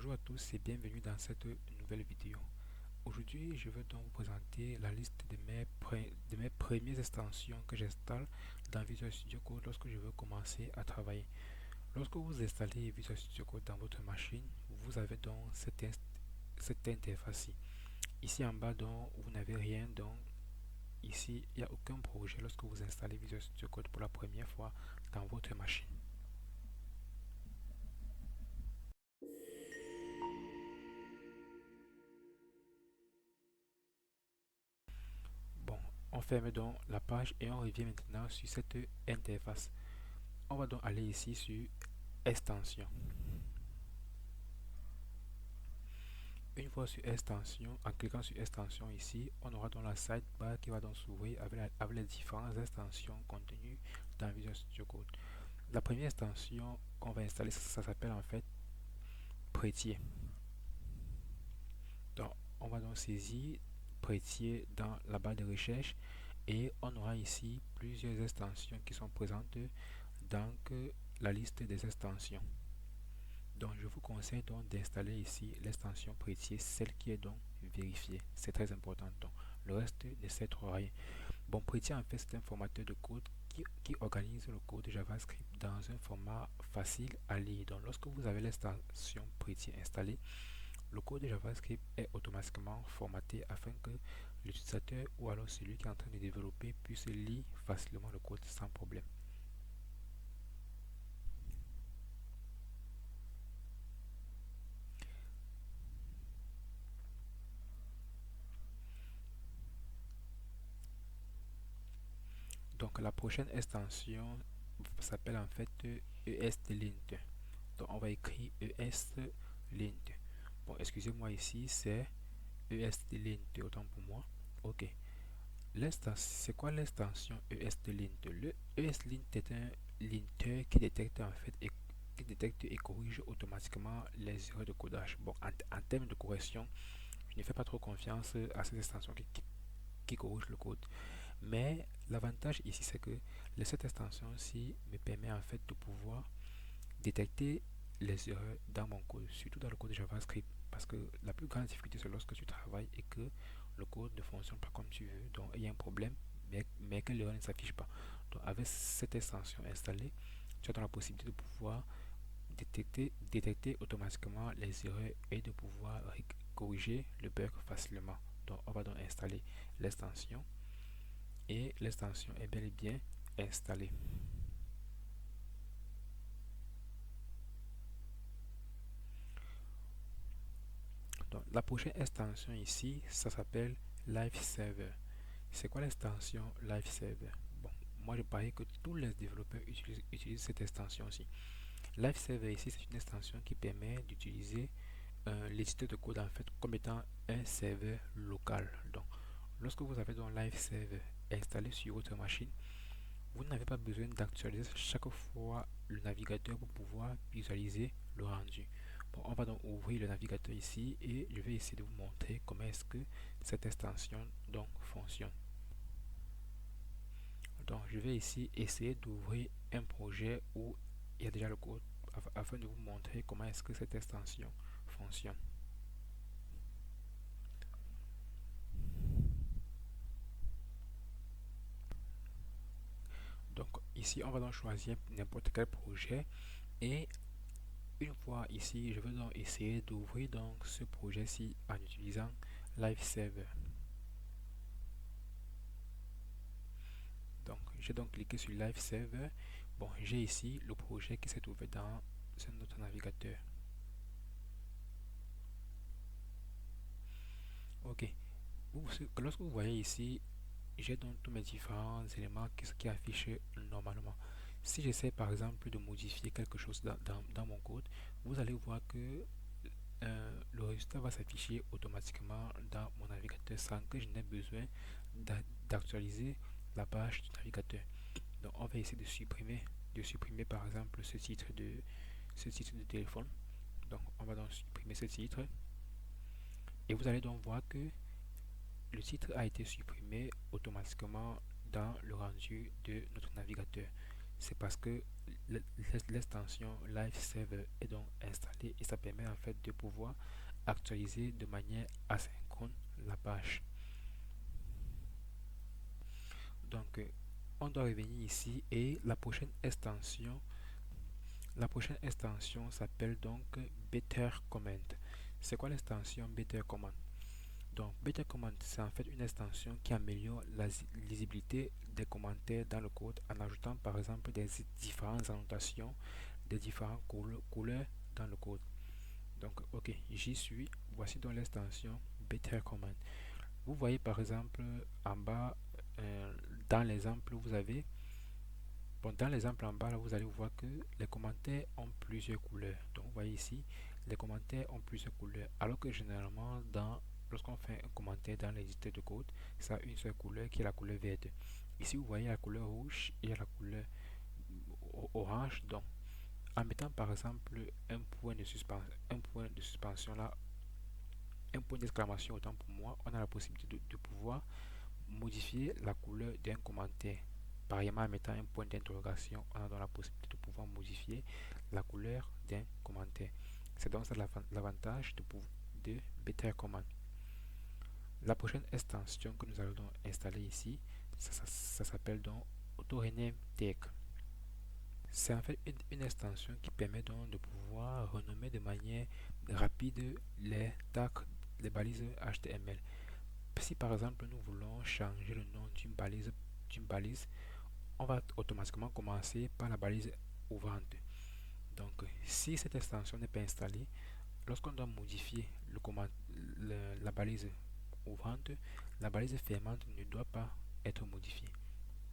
Bonjour à tous et bienvenue dans cette nouvelle vidéo. Aujourd'hui, je vais donc vous présenter la liste de mes premières extensions que j'installe dans Visual Studio Code lorsque je veux commencer à travailler. Lorsque vous installez Visual Studio Code dans votre machine, vous avez donc cette interface-ci. Ici en bas, donc, vous n'avez rien, donc ici, il n'y a aucun projet lorsque vous installez Visual Studio Code pour la première fois dans votre machine. Bon, on ferme donc la page et on revient maintenant sur cette interface. On va donc aller ici sur extension. Une fois sur extension, en cliquant sur extension ici, on aura donc la sidebar qui va donc s'ouvrir avec les différentes extensions contenues dans Visual Studio Code. La première extension qu'on va installer, ça s'appelle en fait Pretier. Donc, on va donc saisir Pretier dans la barre de recherche et on aura ici plusieurs extensions qui sont présentes dans la liste des extensions. Donc, je vous conseille donc d'installer ici l'extension Pretier, celle qui est donc vérifiée. C'est très important. Donc, le reste ne sert à rien. Bon, Pretier en fait c'est un formateur de code qui organise le code JavaScript dans un format facile à lire. Donc, lorsque vous avez l'extension Pretier installée, le code de JavaScript est automatiquement formaté afin que l'utilisateur ou alors celui qui est en train de développer puisse lire facilement le code sans problème. Donc la prochaine extension s'appelle en fait ESLint. Donc on va écrire ESLint. Bon, excusez-moi ici, c'est ESLint, autant pour moi. Ok. C'est quoi l'extension ESLint? Le ESLint est un linter qui détecte en fait qui détecte et corrige automatiquement les erreurs de codage. Bon, en termes de correction, je ne fais pas trop confiance à cette extension qui corrige le code. Mais l'avantage ici, c'est que cette extension-ci me permet en fait de pouvoir détecter les erreurs dans mon code, surtout dans le code JavaScript. Parce que la plus grande difficulté, c'est lorsque tu travailles et que le code ne fonctionne pas comme tu veux. Donc, il y a un problème, mais que l'erreur ne s'affiche pas. Donc, avec cette extension installée, tu as donc la possibilité de pouvoir détecter automatiquement les erreurs et de pouvoir corriger le bug facilement. Donc, on va donc installer l'extension et l'extension est bel et bien installée. Donc, la prochaine extension ici, ça s'appelle Lifesaver. C'est quoi l'extension Lifesaver? Bon, moi je parie que tous les développeurs utilisent cette extension-ci. Lifesaver ici, c'est une extension qui permet d'utiliser l'éditeur de code en fait comme étant un serveur local. Donc, lorsque vous avez donc Lifesaver installé sur votre machine, vous n'avez pas besoin d'actualiser chaque fois le navigateur pour pouvoir visualiser le rendu. Bon, on va donc ouvrir le navigateur ici et je vais essayer de vous montrer comment est-ce que cette extension donc fonctionne. Donc je vais ici essayer d'ouvrir un projet où il y a déjà le code afin de vous montrer comment est-ce que cette extension fonctionne. Donc ici on va donc choisir n'importe quel projet et une fois ici je vais donc essayer d'ouvrir donc ce projet-ci en utilisant Lifesaver. Donc j'ai donc cliqué sur Lifesaver. Bon, j'ai ici le projet qui s'est ouvert dans notre navigateur. Ok, lorsque vous voyez ici, j'ai donc tous mes différents éléments qui affichent normalement. Si j'essaie par exemple de modifier quelque chose dans mon code, vous allez voir que le résultat va s'afficher automatiquement dans mon navigateur sans que je n'ai besoin d'actualiser la page du navigateur. Donc on va essayer de supprimer par exemple ce titre de téléphone. Donc on va donc supprimer ce titre et vous allez donc voir que le titre a été supprimé automatiquement dans le rendu de notre navigateur. C'est parce que l'extension Lifesaver est donc installée et ça permet en en fait de pouvoir actualiser de manière asynchrone la page. Donc, on doit revenir ici et la prochaine extension s'appelle donc Better Comment. C'est quoi l'extension Better Comment? Donc, Better Comment, c'est en fait une extension qui améliore la lisibilité des commentaires dans le code en ajoutant par exemple des différentes annotations, des différentes couleurs dans le code. Donc, ok, j'y suis. Voici donc l'extension Better Comment. Vous voyez par exemple en bas, euh, dans l'exemple, vous avez, bon, dans l'exemple en bas, là, vous allez voir que les commentaires ont plusieurs couleurs. Donc, vous voyez ici, les commentaires ont plusieurs couleurs. Alors que généralement, lorsqu'on fait un commentaire dans l'éditeur de code, ça a une seule couleur qui est la couleur verte. Ici, vous voyez la couleur rouge et la couleur orange. Donc, en mettant par exemple un point de suspension là, un point d'exclamation autant pour moi, on a la possibilité de pouvoir modifier la couleur d'un commentaire. Pareillement, en mettant un point d'interrogation, on a donc la possibilité de pouvoir modifier la couleur d'un commentaire. C'est donc ça l'avantage de Better Command. La prochaine extension que nous allons donc installer ici, ça s'appelle donc AutoRename Tech. C'est en fait une extension qui permet donc de pouvoir renommer de manière rapide les tags, les balises HTML. Si par exemple nous voulons changer le nom d'une balise, on va automatiquement commencer par la balise ouvrante. Donc si cette extension n'est pas installée, lorsqu'on doit modifier la balise ouvrante, la balise fermante ne doit pas être modifiée.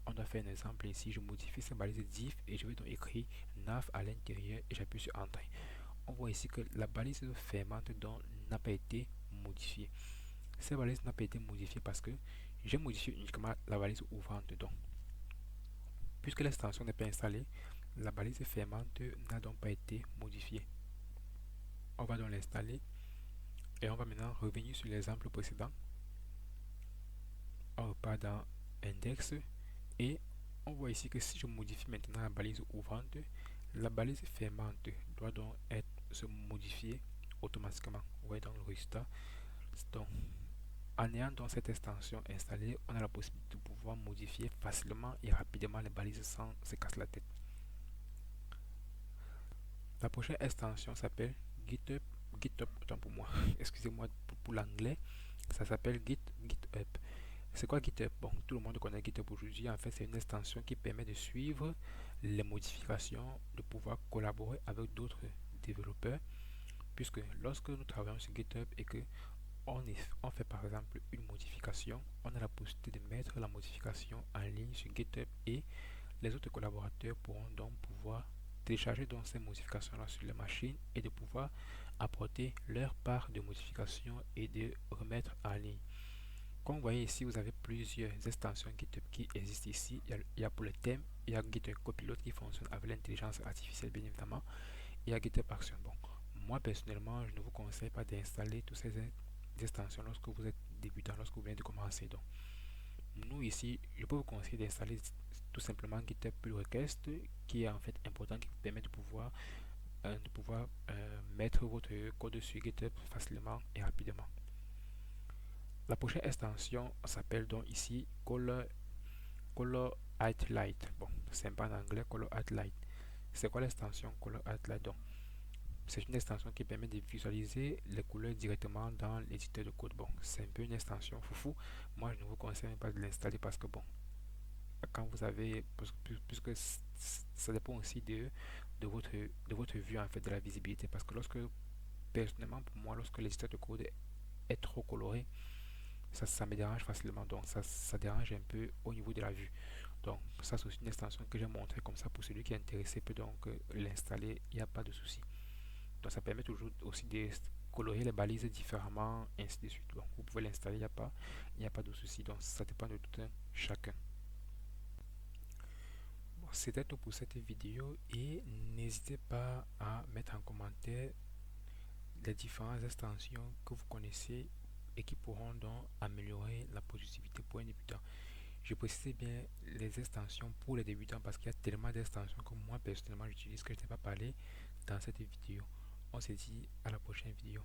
On doit faire un exemple ici, je modifie cette balise div et je vais donc écrire nav à l'intérieur et j'appuie sur Entrée. On voit ici que la balise fermante n'a pas été modifiée. Cette balise n'a pas été modifiée parce que j'ai modifié uniquement la balise ouvrante. Donc, puisque l'extension n'est pas installée, la balise fermante n'a donc pas été modifiée. On va donc l'installer et on va maintenant revenir sur l'exemple précédent. On repart dans Index et on voit ici que si je modifie maintenant la balise ouvrante, la balise fermante doit donc se modifier automatiquement. Vous voyez dans le résultat. Donc, en ayant donc cette extension installée, on a la possibilité de pouvoir modifier facilement et rapidement les balises sans se casser la tête. La prochaine extension s'appelle GitHub, autant pour moi, excusez-moi pour l'anglais, ça s'appelle GitHub. C'est quoi GitHub? Bon, tout le monde connaît GitHub aujourd'hui. En fait, c'est une extension qui permet de suivre les modifications, de pouvoir collaborer avec d'autres développeurs. Puisque lorsque nous travaillons sur GitHub et que on fait par exemple une modification, on a la possibilité de mettre la modification en ligne sur GitHub et les autres collaborateurs pourront donc pouvoir télécharger donc ces modifications-là sur les machines et de pouvoir apporter leur part de modification et de remettre en ligne. Comme vous voyez ici, vous avez plusieurs extensions GitHub qui existent ici. Il y a pour le thème, il y a GitHub Copilot qui fonctionne avec l'intelligence artificielle bien évidemment. Il y a GitHub Action. Bon, moi personnellement, je ne vous conseille pas d'installer toutes ces extensions lorsque vous êtes débutant, lorsque vous venez de commencer. Donc, nous ici, je peux vous conseiller d'installer tout simplement GitHub Pull Request qui est en fait important, qui vous permet de pouvoir mettre votre code sur GitHub facilement et rapidement. La prochaine extension s'appelle donc ici Color Highlight. Bon, c'est pas en anglais, Color Highlight. C'est quoi l'extension Color Highlight? Donc, c'est une extension qui permet de visualiser les couleurs directement dans l'éditeur de code. Bon, c'est un peu une extension foufou. Moi, je ne vous conseille pas de l'installer parce que, bon, quand vous avez, puisque ça dépend aussi de votre vue, en fait, de la visibilité. Parce que personnellement, pour moi, lorsque l'éditeur de code est trop coloré, ça me dérange facilement. Donc, ça dérange un peu au niveau de la vue. Donc, ça, c'est aussi une extension que j'ai montré comme ça pour celui qui est intéressé peut donc l'installer, il n'y a pas de souci. Donc ça permet toujours aussi de colorer les balises différemment, ainsi de suite. Donc vous pouvez l'installer, il n'y a pas de souci. Donc ça dépend de tout un chacun. Bon, c'était tout pour cette vidéo et n'hésitez pas à mettre en commentaire les différentes extensions que vous connaissez et qui pourront donc améliorer la productivité pour un débutant. Je précise bien les extensions pour les débutants parce qu'il y a tellement d'extensions que moi personnellement j'utilise que je n'ai pas parlé dans cette vidéo. On se dit à la prochaine vidéo.